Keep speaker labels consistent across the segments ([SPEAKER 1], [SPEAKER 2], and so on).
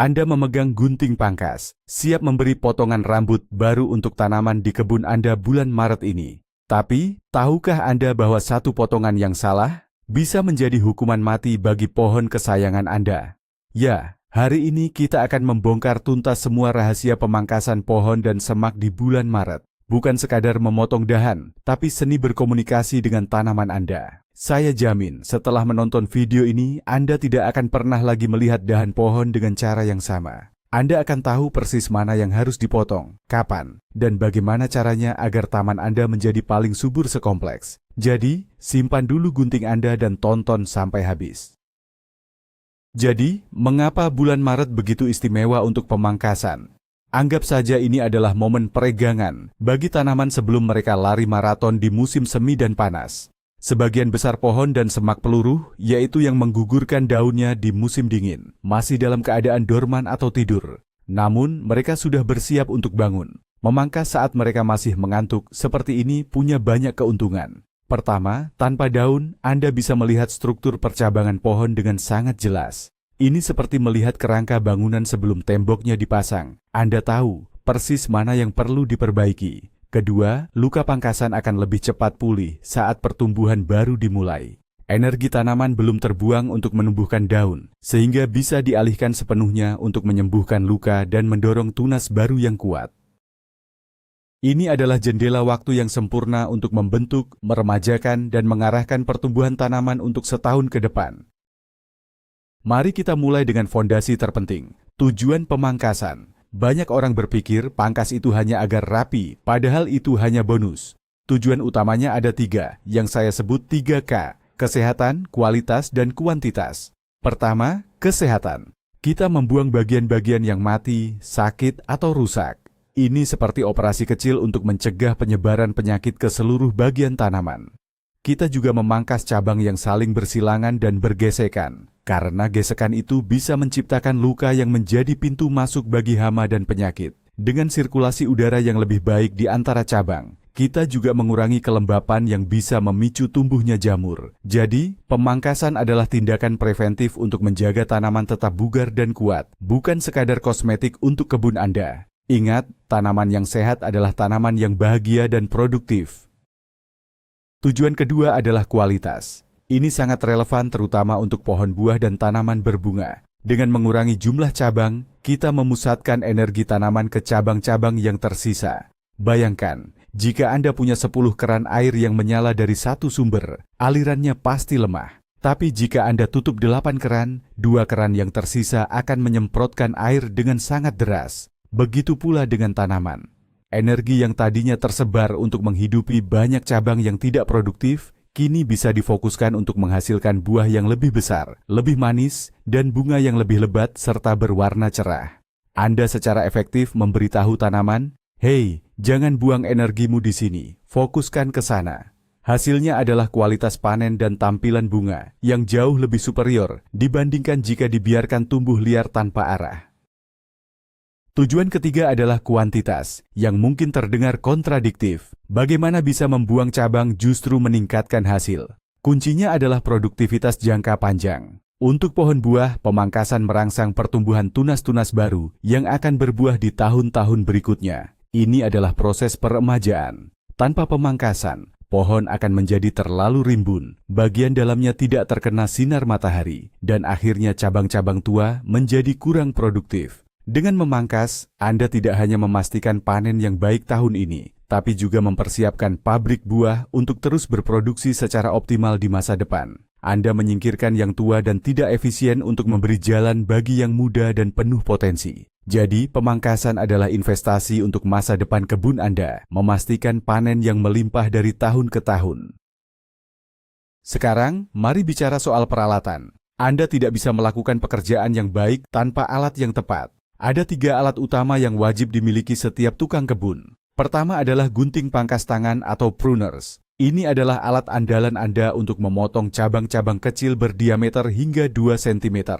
[SPEAKER 1] Anda memegang gunting pangkas, siap memberi potongan rambut baru untuk tanaman di kebun Anda bulan Maret ini. Tapi, tahukah Anda bahwa satu potongan yang salah bisa menjadi hukuman mati bagi pohon kesayangan Anda? Ya, hari ini kita akan membongkar tuntas semua rahasia pemangkasan pohon dan semak di bulan Maret. Bukan sekadar memotong dahan, tapi seni berkomunikasi dengan tanaman Anda. Saya jamin, setelah menonton video ini, Anda tidak akan pernah lagi melihat dahan pohon dengan cara yang sama. Anda akan tahu persis mana yang harus dipotong, kapan, dan bagaimana caranya agar taman Anda menjadi paling subur sekompleks. Jadi, simpan dulu gunting Anda dan tonton sampai habis. Jadi, mengapa bulan Maret begitu istimewa untuk pemangkasan? Anggap saja ini adalah momen peregangan bagi tanaman sebelum mereka lari maraton di musim semi dan panas. Sebagian besar pohon dan semak peluruh, yaitu yang menggugurkan daunnya di musim dingin, masih dalam keadaan dorman atau tidur. Namun, mereka sudah bersiap untuk bangun. Memangkas saat mereka masih mengantuk seperti ini punya banyak keuntungan. Pertama, tanpa daun, Anda bisa melihat struktur percabangan pohon dengan sangat jelas. Ini seperti melihat kerangka bangunan sebelum temboknya dipasang. Anda tahu persis mana yang perlu diperbaiki. Kedua, luka pangkasan akan lebih cepat pulih saat pertumbuhan baru dimulai. Energi tanaman belum terbuang untuk menumbuhkan daun, sehingga bisa dialihkan sepenuhnya untuk menyembuhkan luka dan mendorong tunas baru yang kuat. Ini adalah jendela waktu yang sempurna untuk membentuk, meremajakan, dan mengarahkan pertumbuhan tanaman untuk setahun ke depan. Mari kita mulai dengan fondasi terpenting, tujuan pemangkasan. Banyak orang berpikir pangkas itu hanya agar rapi, padahal itu hanya bonus. Tujuan utamanya ada 3, yang saya sebut 3K, kesehatan, kualitas, dan kuantitas. Pertama, kesehatan. Kita membuang bagian-bagian yang mati, sakit, atau rusak. Ini seperti operasi kecil untuk mencegah penyebaran penyakit ke seluruh bagian tanaman. Kita juga memangkas cabang yang saling bersilangan dan bergesekan, karena gesekan itu bisa menciptakan luka yang menjadi pintu masuk bagi hama dan penyakit. Dengan sirkulasi udara yang lebih baik di antara cabang, kita juga mengurangi kelembapan yang bisa memicu tumbuhnya jamur. Jadi, pemangkasan adalah tindakan preventif untuk menjaga tanaman tetap bugar dan kuat, bukan sekadar kosmetik untuk kebun Anda. Ingat, tanaman yang sehat adalah tanaman yang bahagia dan produktif. Tujuan kedua adalah kualitas. Ini sangat relevan terutama untuk pohon buah dan tanaman berbunga. Dengan mengurangi jumlah cabang, kita memusatkan energi tanaman ke cabang-cabang yang tersisa. Bayangkan, jika Anda punya 10 keran air yang menyala dari satu sumber, alirannya pasti lemah. Tapi jika Anda tutup 8 keran, 2 keran yang tersisa akan menyemprotkan air dengan sangat deras. Begitu pula dengan tanaman. Energi yang tadinya tersebar untuk menghidupi banyak cabang yang tidak produktif, kini bisa difokuskan untuk menghasilkan buah yang lebih besar, lebih manis, dan bunga yang lebih lebat serta berwarna cerah. Anda secara efektif memberitahu tanaman, "Hei, jangan buang energimu di sini, fokuskan ke sana." Hasilnya adalah kualitas panen dan tampilan bunga yang jauh lebih superior dibandingkan jika dibiarkan tumbuh liar tanpa arah. Tujuan ketiga adalah kuantitas, yang mungkin terdengar kontradiktif. Bagaimana bisa membuang cabang justru meningkatkan hasil? Kuncinya adalah produktivitas jangka panjang. Untuk pohon buah, pemangkasan merangsang pertumbuhan tunas-tunas baru yang akan berbuah di tahun-tahun berikutnya. Ini adalah proses peremajaan. Tanpa pemangkasan, pohon akan menjadi terlalu rimbun, bagian dalamnya tidak terkena sinar matahari, dan akhirnya cabang-cabang tua menjadi kurang produktif. Dengan memangkas, Anda tidak hanya memastikan panen yang baik tahun ini, tapi juga mempersiapkan pabrik buah untuk terus berproduksi secara optimal di masa depan. Anda menyingkirkan yang tua dan tidak efisien untuk memberi jalan bagi yang muda dan penuh potensi. Jadi, pemangkasan adalah investasi untuk masa depan kebun Anda, memastikan panen yang melimpah dari tahun ke tahun. Sekarang, mari bicara soal peralatan. Anda tidak bisa melakukan pekerjaan yang baik tanpa alat yang tepat. Ada 3 alat utama yang wajib dimiliki setiap tukang kebun. Pertama adalah gunting pangkas tangan atau pruners. Ini adalah alat andalan Anda untuk memotong cabang-cabang kecil berdiameter hingga 2 cm.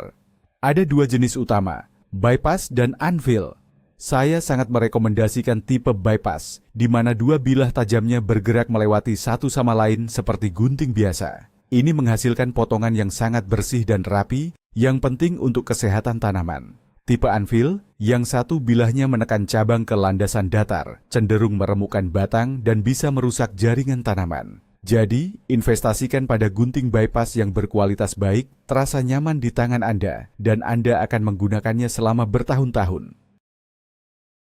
[SPEAKER 1] Ada 2 jenis utama, bypass dan anvil. Saya sangat merekomendasikan tipe bypass, di mana 2 bilah tajamnya bergerak melewati satu sama lain seperti gunting biasa. Ini menghasilkan potongan yang sangat bersih dan rapi, yang penting untuk kesehatan tanaman. Tipe anvil, yang satu bilahnya menekan cabang ke landasan datar, cenderung meremukkan batang dan bisa merusak jaringan tanaman. Jadi, investasikan pada gunting bypass yang berkualitas baik, terasa nyaman di tangan Anda, dan Anda akan menggunakannya selama bertahun-tahun.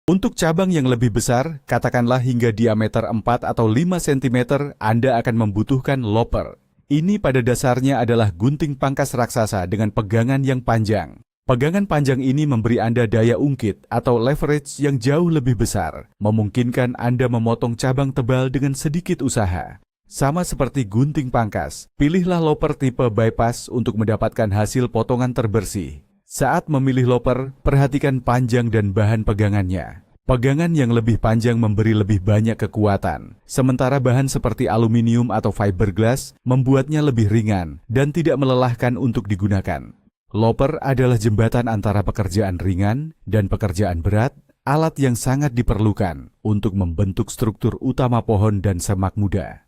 [SPEAKER 1] Untuk cabang yang lebih besar, katakanlah hingga diameter 4 atau 5 cm, Anda akan membutuhkan loper. Ini pada dasarnya adalah gunting pangkas raksasa dengan pegangan yang panjang. Pegangan panjang ini memberi Anda daya ungkit atau leverage yang jauh lebih besar, memungkinkan Anda memotong cabang tebal dengan sedikit usaha. Sama seperti gunting pangkas, pilihlah loper tipe bypass untuk mendapatkan hasil potongan terbersih. Saat memilih loper, perhatikan panjang dan bahan pegangannya. Pegangan yang lebih panjang memberi lebih banyak kekuatan, sementara bahan seperti aluminium atau fiberglass membuatnya lebih ringan dan tidak melelahkan untuk digunakan. Loper adalah jembatan antara pekerjaan ringan dan pekerjaan berat, alat yang sangat diperlukan untuk membentuk struktur utama pohon dan semak muda.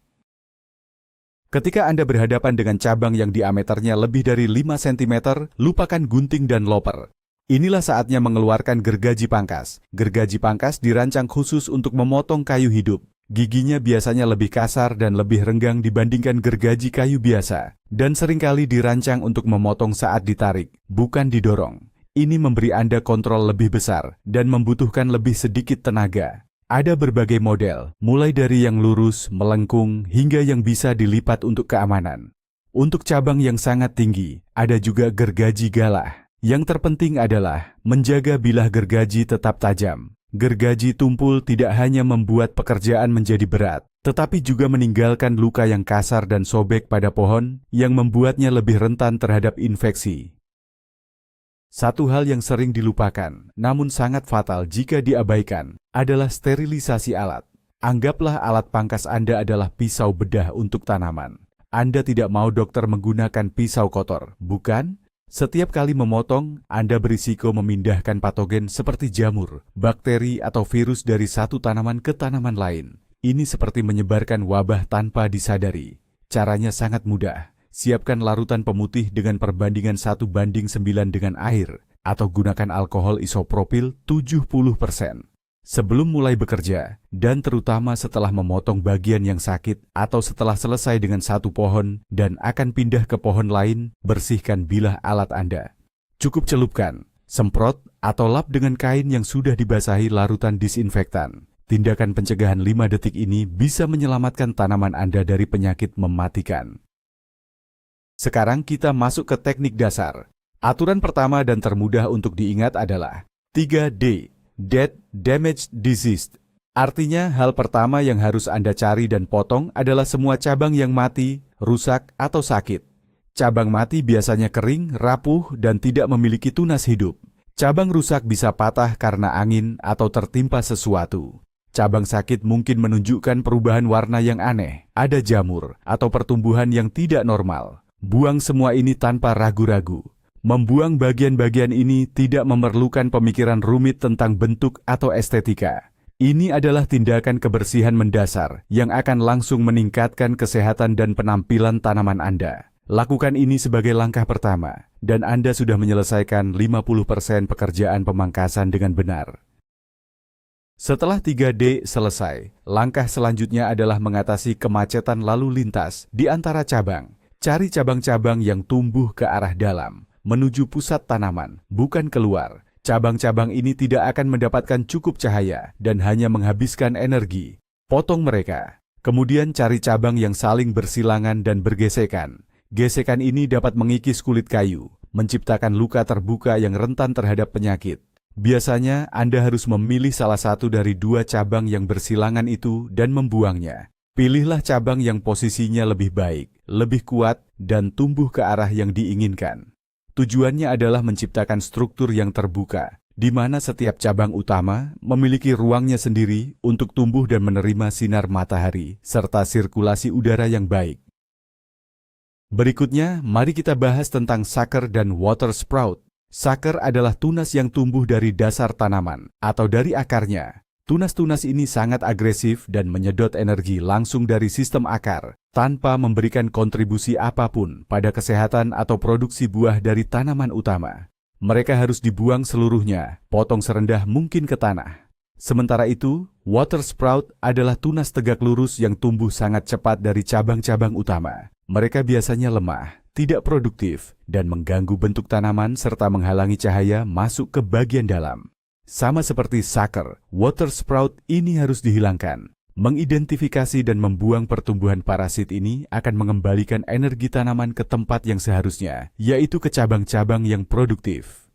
[SPEAKER 1] Ketika Anda berhadapan dengan cabang yang diameternya lebih dari 5 cm, lupakan gunting dan loper. Inilah saatnya mengeluarkan gergaji pangkas. Gergaji pangkas dirancang khusus untuk memotong kayu hidup. Giginya biasanya lebih kasar dan lebih renggang dibandingkan gergaji kayu biasa, dan seringkali dirancang untuk memotong saat ditarik, bukan didorong. Ini memberi Anda kontrol lebih besar dan membutuhkan lebih sedikit tenaga. Ada berbagai model, mulai dari yang lurus, melengkung, hingga yang bisa dilipat untuk keamanan. Untuk cabang yang sangat tinggi, ada juga gergaji galah. Yang terpenting adalah menjaga bilah gergaji tetap tajam. Gergaji tumpul tidak hanya membuat pekerjaan menjadi berat, tetapi juga meninggalkan luka yang kasar dan sobek pada pohon yang membuatnya lebih rentan terhadap infeksi. Satu hal yang sering dilupakan, namun sangat fatal jika diabaikan, adalah sterilisasi alat. Anggaplah alat pangkas Anda adalah pisau bedah untuk tanaman. Anda tidak mau dokter menggunakan pisau kotor, bukan? Setiap kali memotong, Anda berisiko memindahkan patogen seperti jamur, bakteri, atau virus dari satu tanaman ke tanaman lain. Ini seperti menyebarkan wabah tanpa disadari. Caranya sangat mudah. Siapkan larutan pemutih dengan perbandingan 1:9 dengan air, atau gunakan alkohol isopropil 70%. Sebelum mulai bekerja, dan terutama setelah memotong bagian yang sakit atau setelah selesai dengan satu pohon dan akan pindah ke pohon lain, bersihkan bilah alat Anda. Cukup celupkan, semprot, atau lap dengan kain yang sudah dibasahi larutan disinfektan. Tindakan pencegahan 5 detik ini bisa menyelamatkan tanaman Anda dari penyakit mematikan. Sekarang kita masuk ke teknik dasar. Aturan pertama dan termudah untuk diingat adalah 3D, Dead, Damaged, Diseased. Artinya hal pertama yang harus Anda cari dan potong adalah semua cabang yang mati, rusak, atau sakit. Cabang mati biasanya kering, rapuh, dan tidak memiliki tunas hidup. Cabang rusak bisa patah karena angin atau tertimpa sesuatu. Cabang sakit mungkin menunjukkan perubahan warna yang aneh, ada jamur, atau pertumbuhan yang tidak normal. Buang semua ini tanpa ragu-ragu. Membuang bagian-bagian ini tidak memerlukan pemikiran rumit tentang bentuk atau estetika. Ini adalah tindakan kebersihan mendasar yang akan langsung meningkatkan kesehatan dan penampilan tanaman Anda. Lakukan ini sebagai langkah pertama, dan Anda sudah menyelesaikan 50% pekerjaan pemangkasan dengan benar. Setelah 3D selesai, langkah selanjutnya adalah mengatasi kemacetan lalu lintas di antara cabang. Cari cabang-cabang yang tumbuh ke arah dalam, menuju pusat tanaman, bukan keluar. Cabang-cabang ini tidak akan mendapatkan cukup cahaya dan hanya menghabiskan energi. Potong mereka. Kemudian cari cabang yang saling bersilangan dan bergesekan. Gesekan ini dapat mengikis kulit kayu, menciptakan luka terbuka yang rentan terhadap penyakit. Biasanya Anda harus memilih salah satu dari 2 cabang yang bersilangan itu dan membuangnya. Pilihlah cabang yang posisinya lebih baik, lebih kuat, dan tumbuh ke arah yang diinginkan. Tujuannya adalah menciptakan struktur yang terbuka, di mana setiap cabang utama memiliki ruangnya sendiri untuk tumbuh dan menerima sinar matahari, serta sirkulasi udara yang baik. Berikutnya, mari kita bahas tentang sucker dan water sprout. Sucker adalah tunas yang tumbuh dari dasar tanaman, atau dari akarnya. Tunas-tunas ini sangat agresif dan menyedot energi langsung dari sistem akar, tanpa memberikan kontribusi apapun pada kesehatan atau produksi buah dari tanaman utama. Mereka harus dibuang seluruhnya, potong serendah mungkin ke tanah. Sementara itu, water sprout adalah tunas tegak lurus yang tumbuh sangat cepat dari cabang-cabang utama. Mereka biasanya lemah, tidak produktif, dan mengganggu bentuk tanaman serta menghalangi cahaya masuk ke bagian dalam. Sama seperti sucker, water sprout ini harus dihilangkan. Mengidentifikasi dan membuang pertumbuhan parasit ini akan mengembalikan energi tanaman ke tempat yang seharusnya, yaitu ke cabang-cabang yang produktif.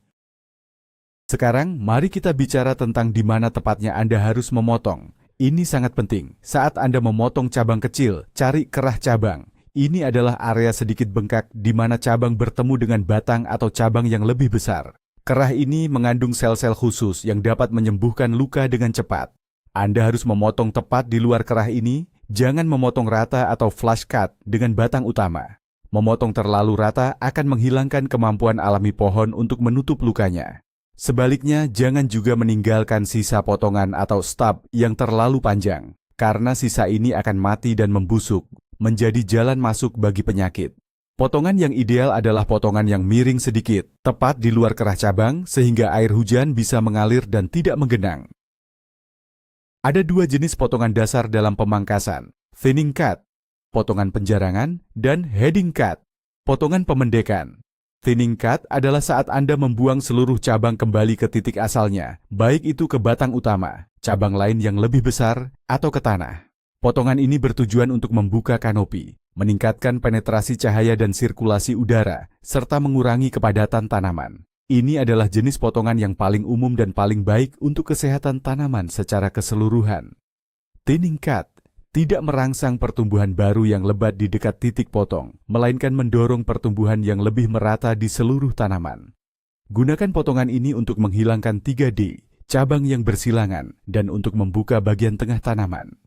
[SPEAKER 1] Sekarang, mari kita bicara tentang di mana tepatnya Anda harus memotong. Ini sangat penting. Saat Anda memotong cabang kecil, cari kerah cabang. Ini adalah area sedikit bengkak di mana cabang bertemu dengan batang atau cabang yang lebih besar. Kerah ini mengandung sel-sel khusus yang dapat menyembuhkan luka dengan cepat. Anda harus memotong tepat di luar kerah ini, jangan memotong rata atau flush cut dengan batang utama. Memotong terlalu rata akan menghilangkan kemampuan alami pohon untuk menutup lukanya. Sebaliknya, jangan juga meninggalkan sisa potongan atau stub yang terlalu panjang, karena sisa ini akan mati dan membusuk, menjadi jalan masuk bagi penyakit. Potongan yang ideal adalah potongan yang miring sedikit, tepat di luar kerah cabang, sehingga air hujan bisa mengalir dan tidak menggenang. Ada dua jenis potongan dasar dalam pemangkasan, thinning cut, potongan penjarangan, dan heading cut, potongan pemendekan. Thinning cut adalah saat Anda membuang seluruh cabang kembali ke titik asalnya, baik itu ke batang utama, cabang lain yang lebih besar, atau ke tanah. Potongan ini bertujuan untuk membuka kanopi, meningkatkan penetrasi cahaya dan sirkulasi udara, serta mengurangi kepadatan tanaman. Ini adalah jenis potongan yang paling umum dan paling baik untuk kesehatan tanaman secara keseluruhan. Thinning cut tidak merangsang pertumbuhan baru yang lebat di dekat titik potong, melainkan mendorong pertumbuhan yang lebih merata di seluruh tanaman. Gunakan potongan ini untuk menghilangkan 3D, cabang yang bersilangan, dan untuk membuka bagian tengah tanaman.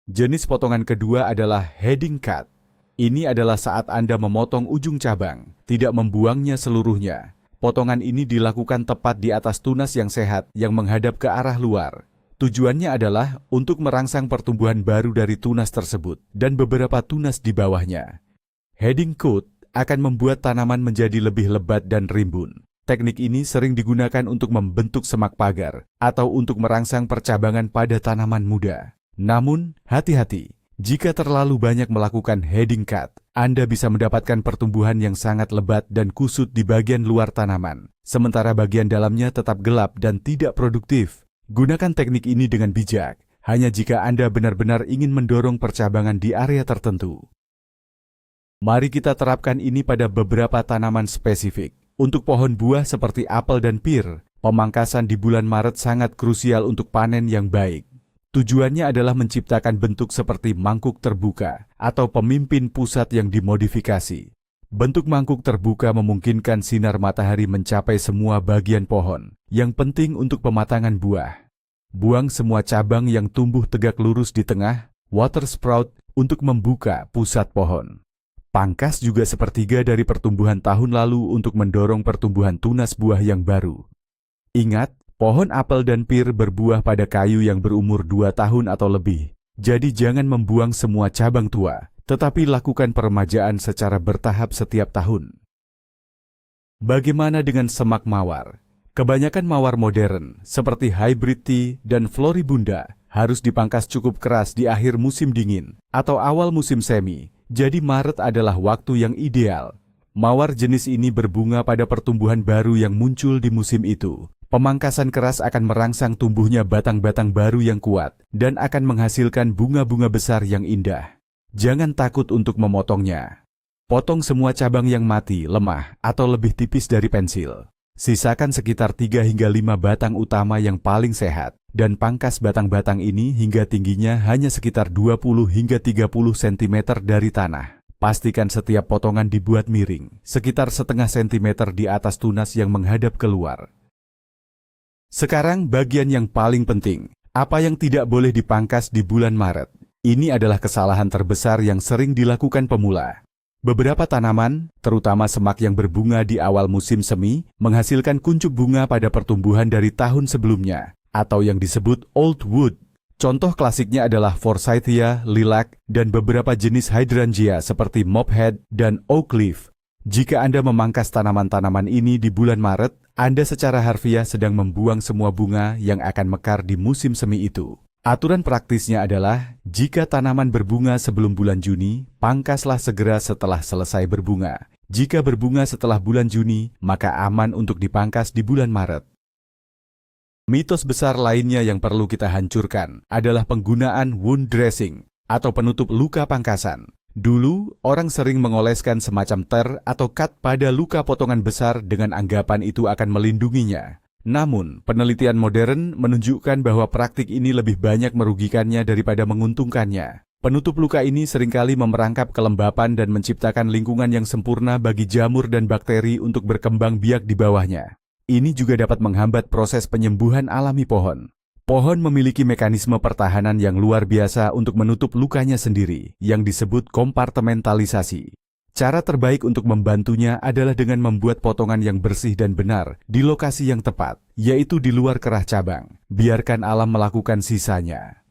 [SPEAKER 1] Jenis potongan kedua adalah heading cut. Ini adalah saat Anda memotong ujung cabang, tidak membuangnya seluruhnya. Potongan ini dilakukan tepat di atas tunas yang sehat yang menghadap ke arah luar. Tujuannya adalah untuk merangsang pertumbuhan baru dari tunas tersebut dan beberapa tunas di bawahnya. Heading cut akan membuat tanaman menjadi lebih lebat dan rimbun. Teknik ini sering digunakan untuk membentuk semak pagar atau untuk merangsang percabangan pada tanaman muda. Namun, hati-hati, jika terlalu banyak melakukan heading cut, Anda bisa mendapatkan pertumbuhan yang sangat lebat dan kusut di bagian luar tanaman, sementara bagian dalamnya tetap gelap dan tidak produktif. Gunakan teknik ini dengan bijak, hanya jika Anda benar-benar ingin mendorong percabangan di area tertentu. Mari kita terapkan ini pada beberapa tanaman spesifik. Untuk pohon buah seperti apel dan pir, pemangkasan di bulan Maret sangat krusial untuk panen yang baik. Tujuannya adalah menciptakan bentuk seperti mangkuk terbuka atau pemimpin pusat yang dimodifikasi. Bentuk mangkuk terbuka memungkinkan sinar matahari mencapai semua bagian pohon, yang penting untuk pematangan buah. Buang semua cabang yang tumbuh tegak lurus di tengah, water sprout, untuk membuka pusat pohon. Pangkas juga sepertiga dari pertumbuhan tahun lalu untuk mendorong pertumbuhan tunas buah yang baru. Ingat, pohon apel dan pir berbuah pada kayu yang berumur 2 tahun atau lebih. Jadi jangan membuang semua cabang tua, tetapi lakukan peremajaan secara bertahap setiap tahun. Bagaimana dengan semak mawar? Kebanyakan mawar modern, seperti hybrid tea dan floribunda, harus dipangkas cukup keras di akhir musim dingin atau awal musim semi, jadi Maret adalah waktu yang ideal. Mawar jenis ini berbunga pada pertumbuhan baru yang muncul di musim itu. Pemangkasan keras akan merangsang tumbuhnya batang-batang baru yang kuat dan akan menghasilkan bunga-bunga besar yang indah. Jangan takut untuk memotongnya. Potong semua cabang yang mati, lemah, atau lebih tipis dari pensil. Sisakan sekitar 3 hingga 5 batang utama yang paling sehat, dan pangkas batang-batang ini hingga tingginya hanya sekitar 20 hingga 30 cm dari tanah. Pastikan setiap potongan dibuat miring, sekitar setengah sentimeter di atas tunas yang menghadap keluar. Sekarang bagian yang paling penting, apa yang tidak boleh dipangkas di bulan Maret. Ini adalah kesalahan terbesar yang sering dilakukan pemula. Beberapa tanaman, terutama semak yang berbunga di awal musim semi, menghasilkan kuncup bunga pada pertumbuhan dari tahun sebelumnya, atau yang disebut old wood. Contoh klasiknya adalah Forsythia, lilac, dan beberapa jenis hydrangea seperti mophead dan oak leaf. Jika Anda memangkas tanaman-tanaman ini di bulan Maret, Anda secara harfiah sedang membuang semua bunga yang akan mekar di musim semi itu. Aturan praktisnya adalah, jika tanaman berbunga sebelum bulan Juni, pangkaslah segera setelah selesai berbunga. Jika berbunga setelah bulan Juni, maka aman untuk dipangkas di bulan Maret. Mitos besar lainnya yang perlu kita hancurkan adalah penggunaan wound dressing atau penutup luka pangkasan. Dulu, orang sering mengoleskan semacam ter atau cut pada luka potongan besar dengan anggapan itu akan melindunginya. Namun, penelitian modern menunjukkan bahwa praktik ini lebih banyak merugikannya daripada menguntungkannya. Penutup luka ini seringkali memerangkap kelembapan dan menciptakan lingkungan yang sempurna bagi jamur dan bakteri untuk berkembang biak di bawahnya. Ini juga dapat menghambat proses penyembuhan alami pohon. Pohon memiliki mekanisme pertahanan yang luar biasa untuk menutup lukanya sendiri, yang disebut kompartementalisasi. Cara terbaik untuk membantunya adalah dengan membuat potongan yang bersih dan benar di lokasi yang tepat, yaitu di luar kerah cabang. Biarkan alam melakukan sisanya.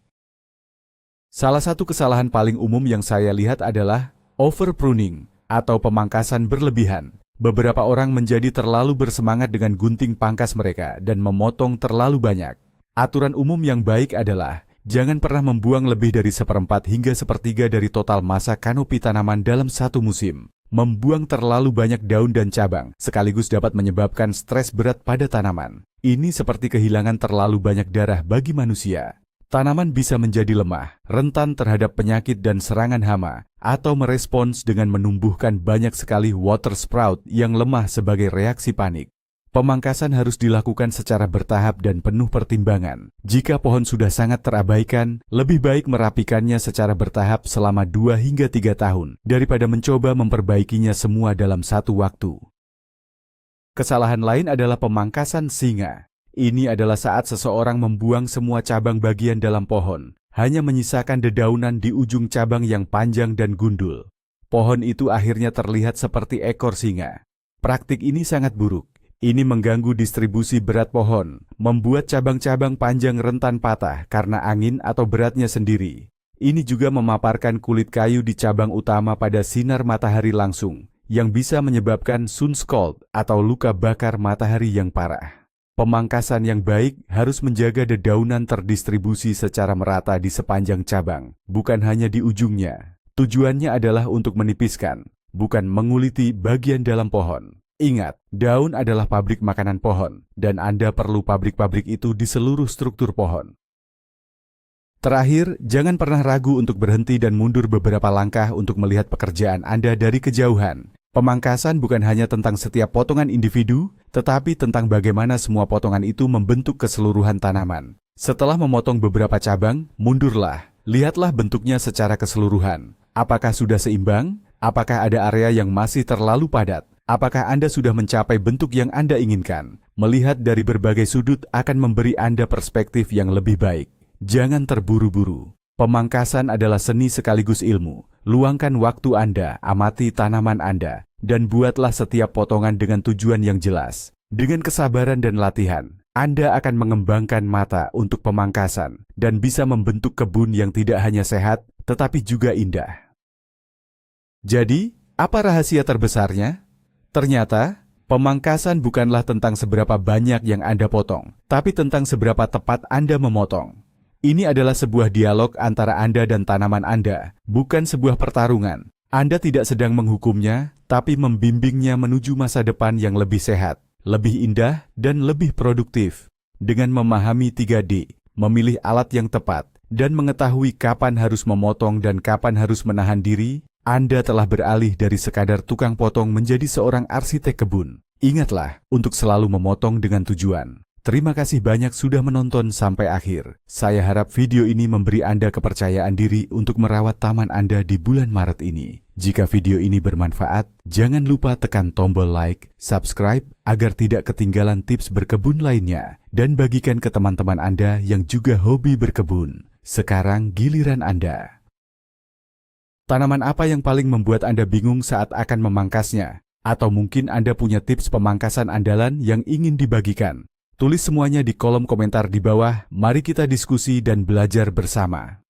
[SPEAKER 1] Salah satu kesalahan paling umum yang saya lihat adalah overpruning atau pemangkasan berlebihan. Beberapa orang menjadi terlalu bersemangat dengan gunting pangkas mereka dan memotong terlalu banyak. Aturan umum yang baik adalah, jangan pernah membuang lebih dari 1/4 hingga 1/3 dari total masa kanopi tanaman dalam satu musim. Membuang terlalu banyak daun dan cabang sekaligus dapat menyebabkan stres berat pada tanaman. Ini seperti kehilangan terlalu banyak darah bagi manusia. Tanaman bisa menjadi lemah, rentan terhadap penyakit dan serangan hama, atau merespons dengan menumbuhkan banyak sekali water sprout yang lemah sebagai reaksi panik. Pemangkasan harus dilakukan secara bertahap dan penuh pertimbangan. Jika pohon sudah sangat terabaikan, lebih baik merapikannya secara bertahap selama 2 hingga 3 tahun, daripada mencoba memperbaikinya semua dalam satu waktu. Kesalahan lain adalah pemangkasan singa. Ini adalah saat seseorang membuang semua cabang bagian dalam pohon, hanya menyisakan dedaunan di ujung cabang yang panjang dan gundul. Pohon itu akhirnya terlihat seperti ekor singa. Praktik ini sangat buruk. Ini mengganggu distribusi berat pohon, membuat cabang-cabang panjang rentan patah karena angin atau beratnya sendiri. Ini juga memaparkan kulit kayu di cabang utama pada sinar matahari langsung, yang bisa menyebabkan sunscald atau luka bakar matahari yang parah. Pemangkasan yang baik harus menjaga dedaunan terdistribusi secara merata di sepanjang cabang, bukan hanya di ujungnya. Tujuannya adalah untuk menipiskan, bukan menguliti bagian dalam pohon. Ingat, daun adalah pabrik makanan pohon, dan Anda perlu pabrik-pabrik itu di seluruh struktur pohon. Terakhir, jangan pernah ragu untuk berhenti dan mundur beberapa langkah untuk melihat pekerjaan Anda dari kejauhan. Pemangkasan bukan hanya tentang setiap potongan individu, tetapi tentang bagaimana semua potongan itu membentuk keseluruhan tanaman. Setelah memotong beberapa cabang, mundurlah. Lihatlah bentuknya secara keseluruhan. Apakah sudah seimbang? Apakah ada area yang masih terlalu padat? Apakah Anda sudah mencapai bentuk yang Anda inginkan? Melihat dari berbagai sudut akan memberi Anda perspektif yang lebih baik. Jangan terburu-buru. Pemangkasan adalah seni sekaligus ilmu. Luangkan waktu Anda, amati tanaman Anda, dan buatlah setiap potongan dengan tujuan yang jelas. Dengan kesabaran dan latihan, Anda akan mengembangkan mata untuk pemangkasan dan bisa membentuk kebun yang tidak hanya sehat, tetapi juga indah. Jadi, apa rahasia terbesarnya? Ternyata, pemangkasan bukanlah tentang seberapa banyak yang Anda potong, tapi tentang seberapa tepat Anda memotong. Ini adalah sebuah dialog antara Anda dan tanaman Anda, bukan sebuah pertarungan. Anda tidak sedang menghukumnya, tapi membimbingnya menuju masa depan yang lebih sehat, lebih indah, dan lebih produktif. Dengan memahami 3D, memilih alat yang tepat, dan mengetahui kapan harus memotong dan kapan harus menahan diri, Anda telah beralih dari sekadar tukang potong menjadi seorang arsitek kebun. Ingatlah untuk selalu memotong dengan tujuan. Terima kasih banyak sudah menonton sampai akhir. Saya harap video ini memberi Anda kepercayaan diri untuk merawat taman Anda di bulan Maret ini. Jika video ini bermanfaat, jangan lupa tekan tombol like, subscribe, agar tidak ketinggalan tips berkebun lainnya, dan bagikan ke teman-teman Anda yang juga hobi berkebun. Sekarang giliran Anda. Tanaman apa yang paling membuat Anda bingung saat akan memangkasnya? Atau mungkin Anda punya tips pemangkasan andalan yang ingin dibagikan? Tulis semuanya di kolom komentar di bawah. Mari kita diskusi dan belajar bersama.